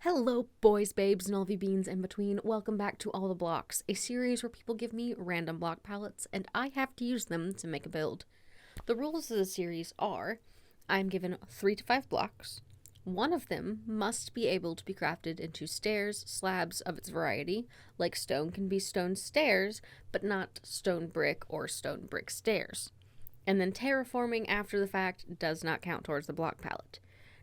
Hello, boys, babes, and all the beans in between. Welcome back to All the Blocks, a series where people give me random block palettes, and I have to use them to make a build. The rules of the series are I'm given 3 to 5 blocks. One of them must be able to be crafted into stairs, slabs of its variety, like stone can be stone stairs, but not stone brick or stone brick stairs. And then terraforming after the fact does not count towards the block palette.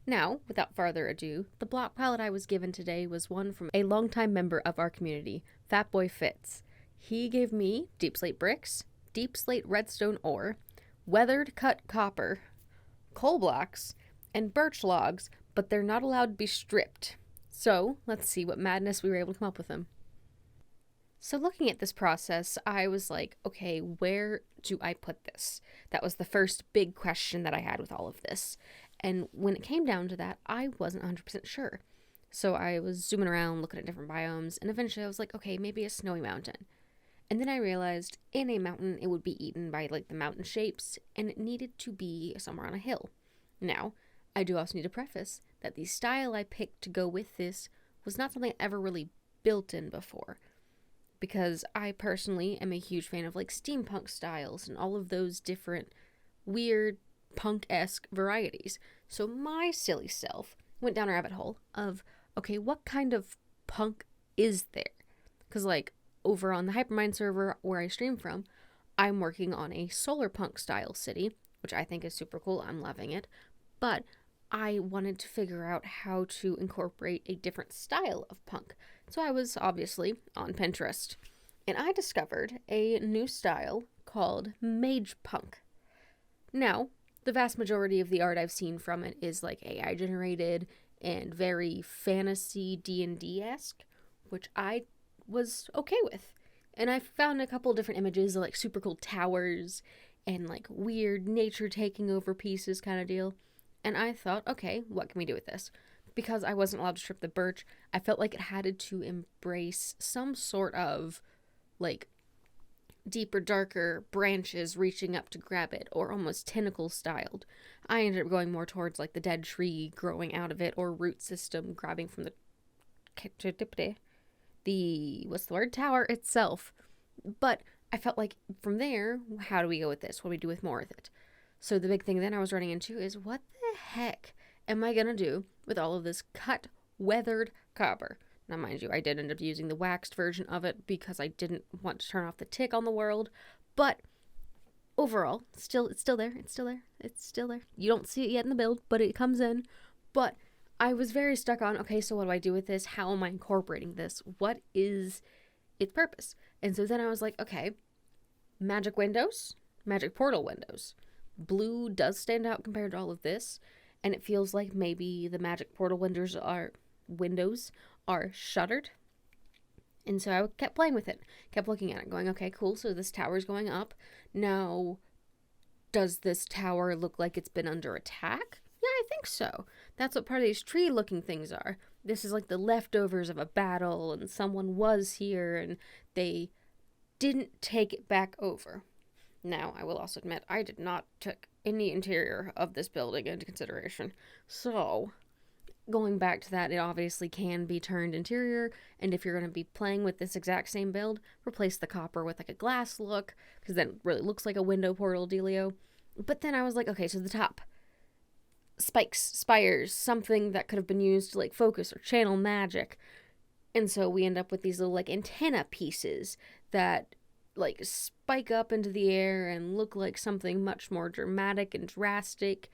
Now, without further ado, the block palette I was given today was one from a longtime member of our community, Fatboy Fitz. He gave me deep slate bricks, deep slate redstone ore, weathered cut copper, coal blocks, and birch logs, but they're not allowed to be stripped. So, let's see what madness we were able to come up with them. So looking at this process, I was like, okay, where do I put this? That was the first big question that I had with all of this. And when it came down to that, I wasn't 100% sure. So I was zooming around, looking at different biomes, and eventually I was like, okay, maybe a snowy mountain. And then I realized in a mountain, it would be eaten by like the mountain shapes, and it needed to be somewhere on a hill. Now, I do also need to preface that the style I picked to go with this was not something I ever really built in before. Because I personally am a huge fan of like steampunk styles and all of those different weird punk-esque varieties. So my silly self went down a rabbit hole of, okay, what kind of punk is there? Because like over on the Hypermind server where I stream from, I'm working on a solar punk style city, which I think is super cool. I'm loving it. But I wanted to figure out how to incorporate a different style of punk. So I was obviously on Pinterest, and I discovered a new style called mage punk. Now, the vast majority of the art I've seen from it is like AI generated and very fantasy D&D-esque, which I was okay with. And I found a couple different images of like super cool towers and like weird nature taking over pieces kind of deal. And I thought, okay, what can we do with this? Because I wasn't allowed to strip the birch, I felt like it had to embrace some sort of like deeper, darker branches reaching up to grab it, or almost tentacle styled. I ended up going more towards like the dead tree growing out of it, or root system grabbing from tower itself. But I felt like from there, how do we go with this? What do we do with more of it? So the big thing then I was running into is, what the heck am I gonna do with all of this cut, weathered copper? Now, mind you, I did end up using the waxed version of it because I didn't want to turn off the tick on the world. But overall, it's still there. You don't see it yet in the build, but it comes in. But I was very stuck on, okay, so what do I do with this? How am I incorporating this? What is its purpose? And so then I was like, okay, magic windows, magic portal windows. Blue does stand out compared to all of this, and it feels like maybe the magic portal windows are shuttered. And so I kept playing with it, kept looking at it, going, okay, cool, so this tower's going up. Now, does this tower look like it's been under attack? Yeah, I think so. That's what part of these tree-looking things are. This is like the leftovers of a battle, and someone was here, and they didn't take it back over. Now, I will also admit, I did not take any interior of this building into consideration. So, going back to that, it obviously can be turned interior, and if you're going to be playing with this exact same build, replace the copper with like a glass look, because then it really looks like a window portal dealio. But then I was like, okay, so the top. Spikes, spires, something that could have been used to like focus or channel magic. And so we end up with these little like antenna pieces that like spike up into the air and look like something much more dramatic and drastic.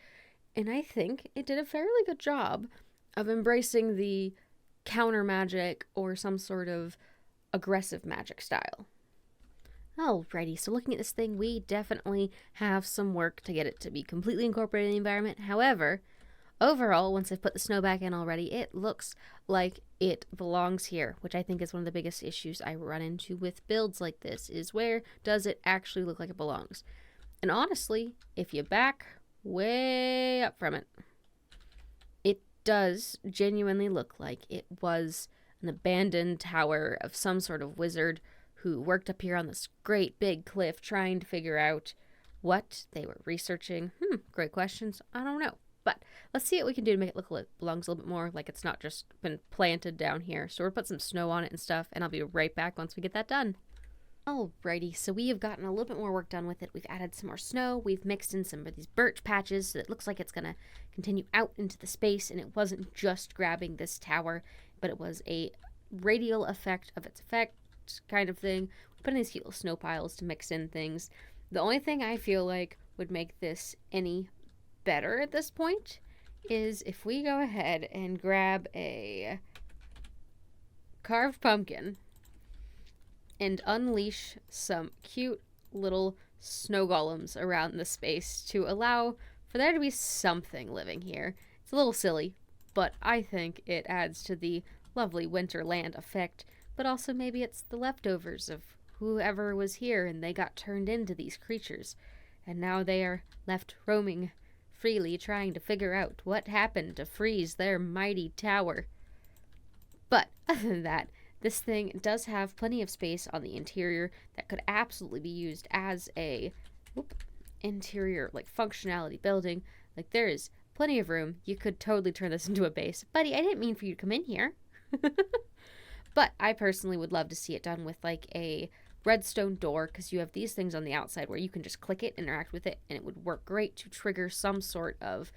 And I think it did a fairly good job of embracing the counter magic or some sort of aggressive magic style. Alrighty, so looking at this thing, we definitely have some work to get it to be completely incorporated in the environment. However, overall, once I've put the snow back in already, it looks like it belongs here, which I think is one of the biggest issues I run into with builds like this, is where does it actually look like it belongs? And honestly, if you back way up from it, it does genuinely look like it was an abandoned tower of some sort of wizard who worked up here on this great big cliff trying to figure out what they were researching. Great questions. I don't know. But let's see what we can do to make it look like it belongs a little bit more, like it's not just been planted down here. So we'll put some snow on it and stuff, and I'll be right back once we get that done. Alrighty, so we have gotten a little bit more work done with it. We've added some more snow. We've mixed in some of these birch patches so it looks like it's going to continue out into the space, and it wasn't just grabbing this tower, but it was a radial effect of its effect kind of thing. We put in these cute little snow piles to mix in things. The only thing I feel like would make this any better at this point is if we go ahead and grab a carved pumpkin and unleash some cute little snow golems around the space to allow for there to be something living here. It's a little silly, but I think it adds to the lovely winterland effect, but also maybe it's the leftovers of whoever was here and they got turned into these creatures, and now they are left roaming freely trying to figure out what happened to freeze their mighty tower. But other than that, this thing does have plenty of space on the interior that could absolutely be used as a interior, like, functionality building. Like, there is plenty of room. You could totally turn this into a base. Buddy, I didn't mean for you to come in here. But I personally would love to see it done with, like, a redstone door, because you have these things on the outside where you can just click it, interact with it, and it would work great to trigger some sort of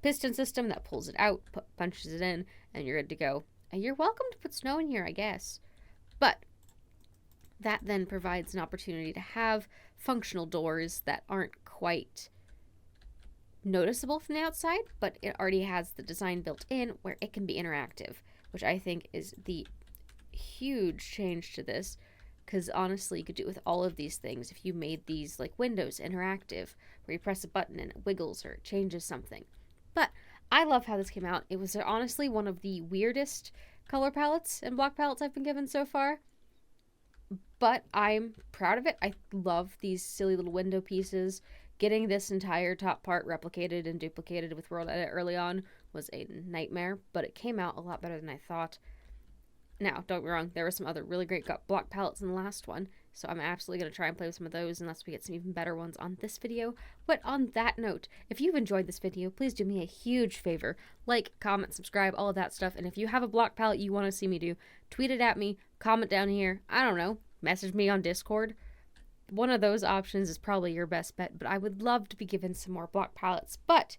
piston system that pulls it out, punches it in, and you're good to go. And you're welcome to put snow in here, I guess. But that then provides an opportunity to have functional doors that aren't quite noticeable from the outside, but it already has the design built in where it can be interactive, which I think is the huge change to this, because honestly, you could do it with all of these things if you made these like windows interactive, where you press a button and it wiggles or it changes something. But I love how this came out. It was honestly one of the weirdest color palettes and block palettes I've been given so far, but I'm proud of it. I love these silly little window pieces. Getting this entire top part replicated and duplicated with World Edit early on was a nightmare, but it came out a lot better than I thought. Now, don't get me wrong, there were some other really great block palettes in the last one, so I'm absolutely going to try and play with some of those unless we get some even better ones on this video. But on that note, if you've enjoyed this video, please do me a huge favor. Like, comment, subscribe, all of that stuff. And if you have a block palette you want to see me do, tweet it at me, comment down here, I don't know, message me on Discord. One of those options is probably your best bet, but I would love to be given some more block palettes. But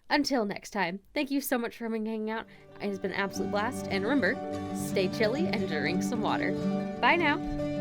until next time, thank you so much for hanging out. It has been an absolute blast. And remember, stay chilly and drink some water. Bye now.